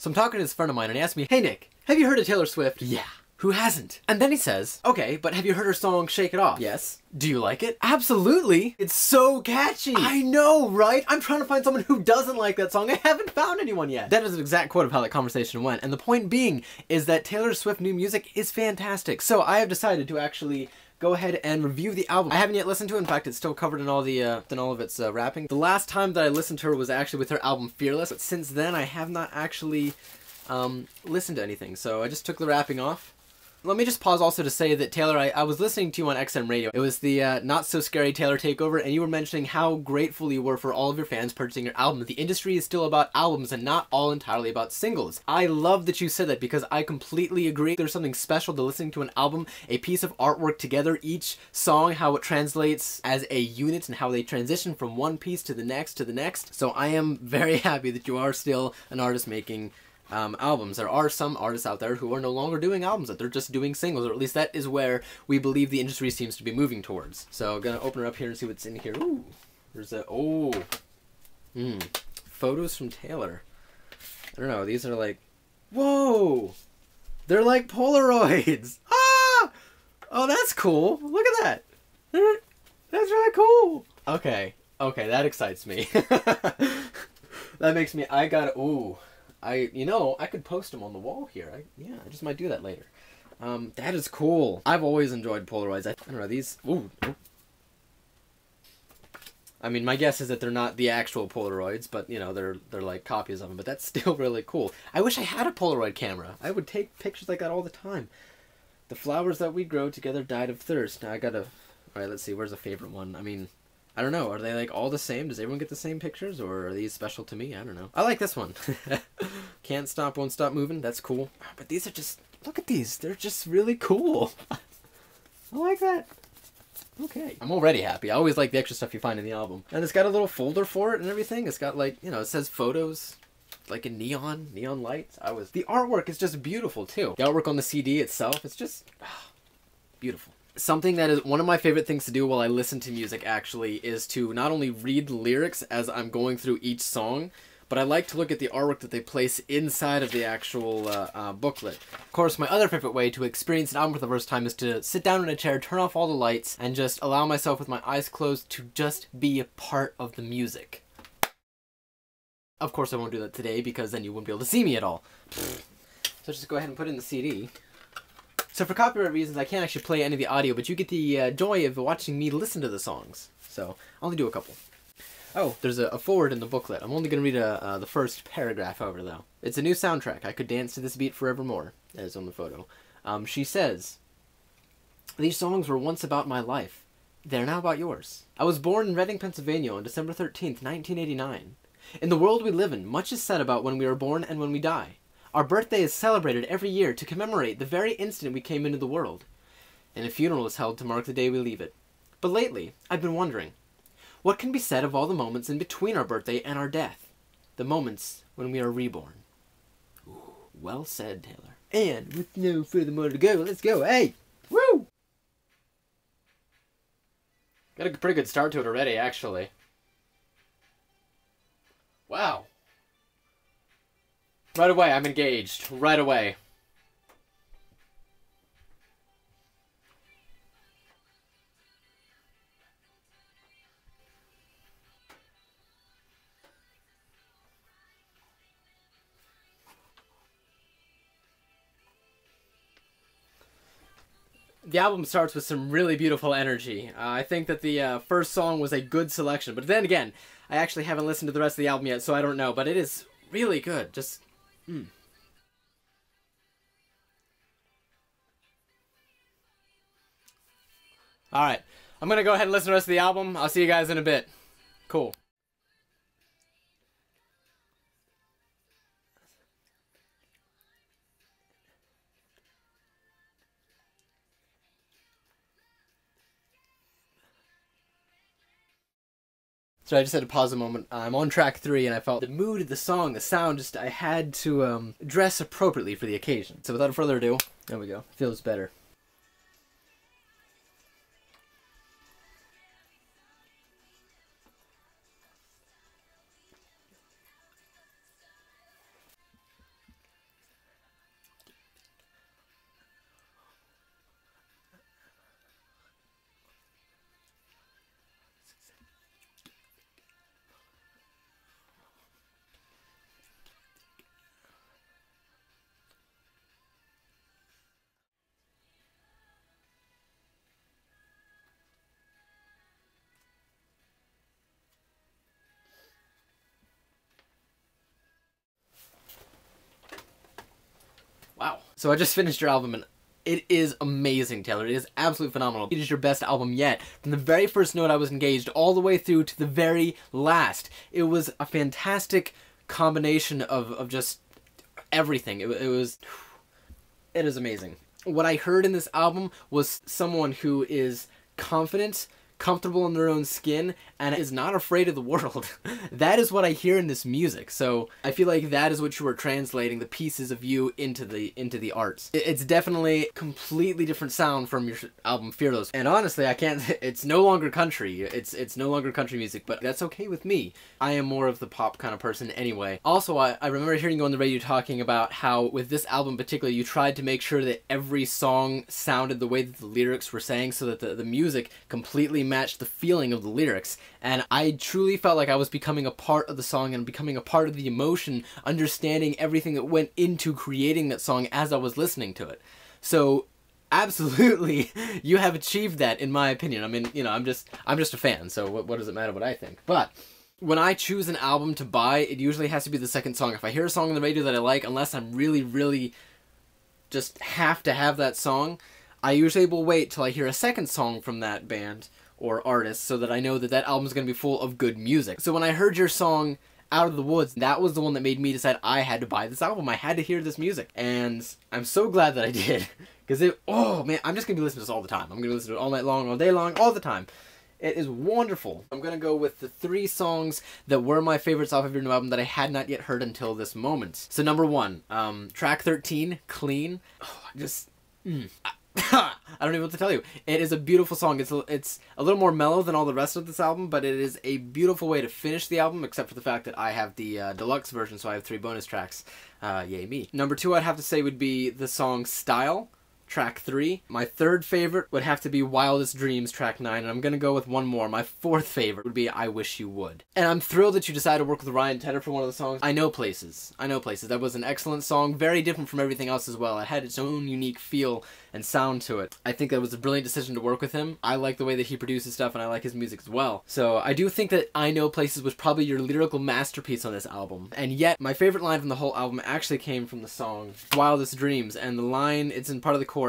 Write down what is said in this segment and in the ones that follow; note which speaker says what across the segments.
Speaker 1: So I'm talking to this friend of mine and he asked me, "Hey Nick, have you heard of Taylor Swift?" "Yeah. Who hasn't?" And then he says, "Okay, but have you heard her song Shake It Off?" "Yes." "Do you like it?" "Absolutely. It's so catchy." I know, right? I'm trying to find someone who doesn't like that song. I haven't found anyone yet. That is an exact quote of how that conversation went. And the point being is that Taylor Swift new music is fantastic. So I have decided to actually go ahead and review the album. I haven't yet listened to it. In fact, it's still covered in all of its wrapping. The last time that I listened to her was actually with her album Fearless. But since then, I have not actually listened to anything. So I just took the wrapping off. Let me just pause also to say that, Taylor, I was listening to you on XM Radio. It was the Not So Scary Taylor Takeover, and you were mentioning how grateful you were for all of your fans purchasing your album. The industry is still about albums and not all entirely about singles. I love that you said that because I completely agree. There's something special to listening to an album, a piece of artwork together, each song, how it translates as a unit and how they transition from one piece to the next to the next. So I am very happy that you are still an artist making albums. There are some artists out there who are no longer doing albums, that they're just doing singles, or at least that is where we believe the industry seems to be moving towards. So I'm gonna open her up here and see what's in here. Ooh, there's a, photos from Taylor. I don't know, these are like, whoa, they're like Polaroids. Ah! Oh, that's cool. Look at that. That's really cool. Okay, that excites me. That makes me, you know, I could post them on the wall here. I just might do that later. That is cool. I've always enjoyed Polaroids. I don't know, these, I mean, my guess is that they're not the actual Polaroids, but, you know, they're like copies of them, but that's still really cool. I wish I had a Polaroid camera. I would take pictures like that all the time. The flowers that we grow together died of thirst. Now I gotta, alright, let's see, where's a favorite one? I mean, I don't know, are they like all the same? Does everyone get the same pictures, or are these special to me? I don't know. I like this one. Can't stop, won't stop moving, that's cool. But these are just, look at these, they're just really cool. I like that. Okay. I'm already happy. I always like the extra stuff you find in the album. And it's got a little folder for it and everything. It's got like, you know, it says photos, like in neon lights. The artwork is just beautiful too. The artwork on the CD itself, it's just beautiful. Something that is one of my favorite things to do while I listen to music, actually, is to not only read the lyrics as I'm going through each song, but I like to look at the artwork that they place inside of the actual booklet. Of course, my other favorite way to experience an album for the first time is to sit down in a chair, turn off all the lights, and just allow myself with my eyes closed to just be a part of the music. Of course, I won't do that today, because then you wouldn't be able to see me at all. So just go ahead and put in the CD. So for copyright reasons, I can't actually play any of the audio, but you get the joy of watching me listen to the songs. So I'll only do a couple. Oh, there's a forward in the booklet. I'm only going to read the first paragraph, however, though. It's a new soundtrack. I could dance to this beat forevermore, as on the photo. She says, "These songs were once about my life. They're now about yours. I was born in Reading, Pennsylvania on December 13th, 1989. In the world we live in, much is said about when we are born and when we die. Our birthday is celebrated every year to commemorate the very instant we came into the world. And a funeral is held to mark the day we leave it. But lately, I've been wondering, what can be said of all the moments in between our birthday and our death? The moments when we are reborn." Ooh, well said, Taylor. And with no further more to go, let's go. Hey! Woo! Got a pretty good start to it already, actually. Wow. Right away, I'm engaged. Right away. The album starts with some really beautiful energy. I think that the first song was a good selection, but then again, I actually haven't listened to the rest of the album yet, so I don't know, but it is really good. Just, Alright, I'm gonna go ahead and listen to the rest of the album. I'll see you guys in a bit. Cool. So I just had to pause a moment. I'm on track 3, and I felt the mood of the song, the sound, just I had to dress appropriately for the occasion. So without further ado, there we go. Feels better. So I just finished your album and it is amazing, Taylor. It is absolutely phenomenal. It is your best album yet. From the very first note I was engaged all the way through to the very last. It was a fantastic combination of just everything. It is amazing. What I heard in this album was someone who is confident, comfortable in their own skin, and is not afraid of the world. That is what I hear in this music. So I feel like that is what you were translating the pieces of you into the arts. It's definitely a completely different sound from your album Fearless. And honestly, I can't. It's no longer country. It's no longer country music, but that's okay with me. I am more of the pop kind of person anyway. Also, I remember hearing you on the radio talking about how with this album in particular, you tried to make sure that every song sounded the way that the lyrics were saying, so that the music completely matched the feeling of the lyrics. And I truly felt like I was becoming a part of the song and becoming a part of the emotion, understanding everything that went into creating that song as I was listening to it. So absolutely, you have achieved that, in my opinion. I mean, you know, I'm just a fan, so what does it matter what I think? But when I choose an album to buy, it usually has to be the second song. If I hear a song on the radio that I like, unless I'm really just have to have that song, I usually will wait till I hear a second song from that band or artist so that I know that that album is going to be full of good music. So when I heard your song Out of the Woods, that was the one that made me decide I had to buy this album. I had to hear this music. And I'm so glad that I did. Because oh man, I'm just going to be listening to this all the time. I'm going to listen to it all night long, all day long, all the time. It is wonderful. I'm going to go with the 3 songs that were my favorites off of your new album that I had not yet heard until this moment. So number 1, track 13, Clean. Oh, I don't even know what to tell you. It is a beautiful song. It's a little more mellow than all the rest of this album, but it is a beautiful way to finish the album, except for the fact that I have the deluxe version, so I have 3 bonus tracks. Yay me. Number 2, I'd have to say, would be the song Style, track 3. My 3rd favorite would have to be Wildest Dreams, track 9, and I'm gonna go with one more. My 4th favorite would be I Wish You Would. And I'm thrilled that you decided to work with Ryan Tedder for one of the songs. I Know Places. I Know Places. That was an excellent song, very different from everything else as well. It had its own unique feel and sound to it. I think that was a brilliant decision to work with him. I like the way that he produces stuff, and I like his music as well. So I do think that I Know Places was probably your lyrical masterpiece on this album. And yet, my favorite line from the whole album actually came from the song Wildest Dreams, and the line, it's in part of the chorus,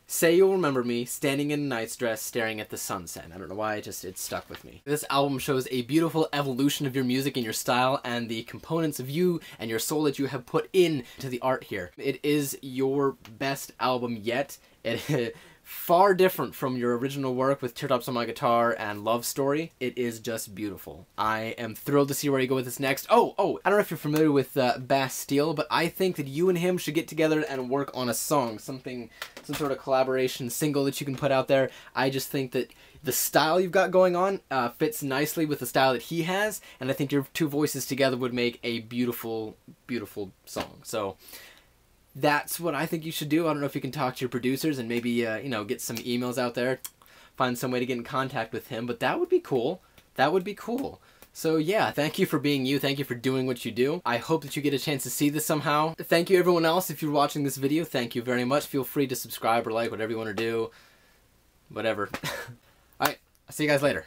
Speaker 1: Say you'll remember me, standing in a night's dress, staring at the sunset. I don't know why, it stuck with me. This album shows a beautiful evolution of your music and your style and the components of you and your soul that you have put into the art here. It is your best album yet. It far different from your original work with Teardrops on My Guitar and Love Story. It is just beautiful. I am thrilled to see where you go with this next. Oh, I don't know if you're familiar with Bastille, but I think that you and him should get together and work on a song, some sort of collaboration single that you can put out there. I just think that the style you've got going on fits nicely with the style that he has, and I think your 2 voices together would make a beautiful, beautiful song. So that's what I think you should do. I don't know if you can talk to your producers and maybe, you know, get some emails out there, find some way to get in contact with him, but that would be cool. That would be cool. So yeah, thank you for being you. Thank you for doing what you do. I hope that you get a chance to see this somehow. Thank you everyone else if you're watching this video. Thank you very much. Feel free to subscribe or like, whatever you want to do. Whatever. Alright, I'll see you guys later.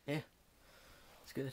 Speaker 1: Yeah, it's good.